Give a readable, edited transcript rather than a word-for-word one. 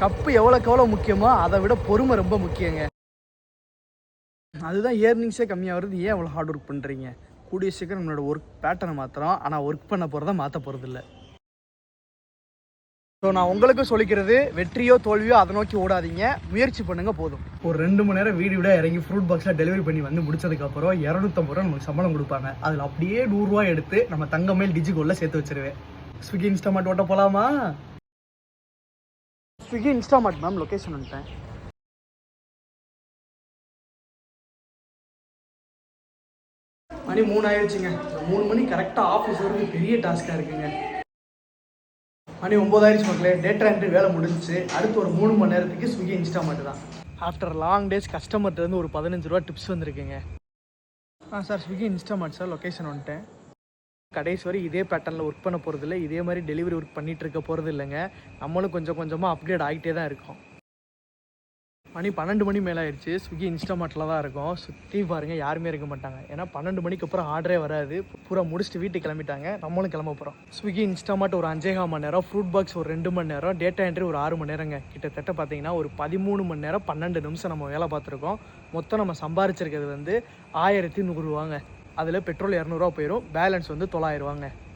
Cup எவ்வளோக்கு எவ்வளோ முக்கியமோ அதை விட பொறுமை ரொம்ப முக்கியங்க. அதுதான் ஏர்னிங்ஸே கம்மியாக வருது. ஏன் அவ்வளோ ஹார்ட் ஒர்க் பண்ணுறீங்க? கூடிய சீக்கிரம் நம்மளோட ஒர்க் பேட்டர்னை மாற்றுறோம், ஆனால் ஒர்க் பண்ண போகிறத மாற்ற போகிறதில்ல. ஸோ நான் உங்களுக்கு சொல்லிக்கிறது, வெற்றியோ தோல்வியோ அதை நோக்கி ஓடாதீங்க, முயற்சி பண்ணுங்கள் போதும். ஒரு 2 மணி நேரம் வீடு விட இறங்கி ஃப்ரூட் பாக்ஸில் டெலிவரி பண்ணி வந்து முடிச்சதுக்கப்புறம் 250 ரூபா நமக்கு சம்பளம் கொடுப்பாங்க. அதில் அப்படியே 100 ரூபா எடுத்து நம்ம தங்கமேல் டிஜிகோல்ல சேர்த்து வச்சிருவேன். ஸ்விக்கி இன்ஸ்டாமார்ட் ஓட்ட போகலாமா? ஸ்விக்கி இன்ஸ்டாமார்ட் மேம், லொக்கேஷன் வந்துட்டேன். மணி 3 ஆயிடுச்சுங்க. 3 மணி கரெக்டாக ஆஃபீஸ் வரைக்கும் பெரிய டாஸ்க்காக இருக்குங்க. மணி 9 ஆயிடுச்சு மக்களே. டேட்டா என்ட்ரி வேலை முடிஞ்சிச்சு. அடுத்து ஒரு 3 மணி நேரத்துக்கு ஸ்விக்கி இன்ஸ்டாமார்ட் தான். ஆஃப்டர் லாங் டேஸ் கஸ்டமர்லேருந்து ஒரு 15 ரூபா டிப்ஸ் வந்திருக்குங்க. Sir Swiggy Instamart sir, location வந்துட்டேன். கடைசி வரை இதே பேட்டர்னில் ஒர்க் பண்ண போகிறது இல்லை, இதே மாதிரி டெலிவரி ஒர்க் பண்ணிகிட்டு இருக்க போகிறது இல்லைங்க. நம்மளும் கொஞ்சம் கொஞ்சமாக அப்கிரேட் ஆகிட்டே தான் இருக்கோம். மணி 12 மணி மேலே ஆயிடுச்சு. ஸ்விக்கி இன்ஸ்டாமார்ட்டில் தான் இருக்கும். சுற்றி பாருங்கள், யாருமே இருக்க மாட்டாங்க. ஏன்னா 12 மணிக்கு அப்புறம் ஆர்டரே வராது. பூரா முடிச்சுட்டு வீட்டுக்கு கிளம்பிட்டாங்க. நம்மளும் கிளம்ப போகிறோம். ஸ்விக்கி இன்ஸ்டாமார்ட் ஒரு 5.25 மணி நேரம், ஃப்ரூட் பாக்ஸ் ஒரு 2 மணி நேரம், டேட்டா என்ட்ரி ஒரு 6 மணி நேரங்க. கிட்டத்தட்ட பார்த்தீங்கன்னா ஒரு 13 மணி நேரம் 12 நிமிஷம் நம்ம வேலை பார்த்துருக்கோம். மொத்தம் நம்ம சம்பாரிச்சிருக்கிறது வந்து 1100 ரூபாங்க. அதில் பெட்ரோல் 200 ரூபா போயிடும், பேலன்ஸ் வந்து 900 ரூபாங்க.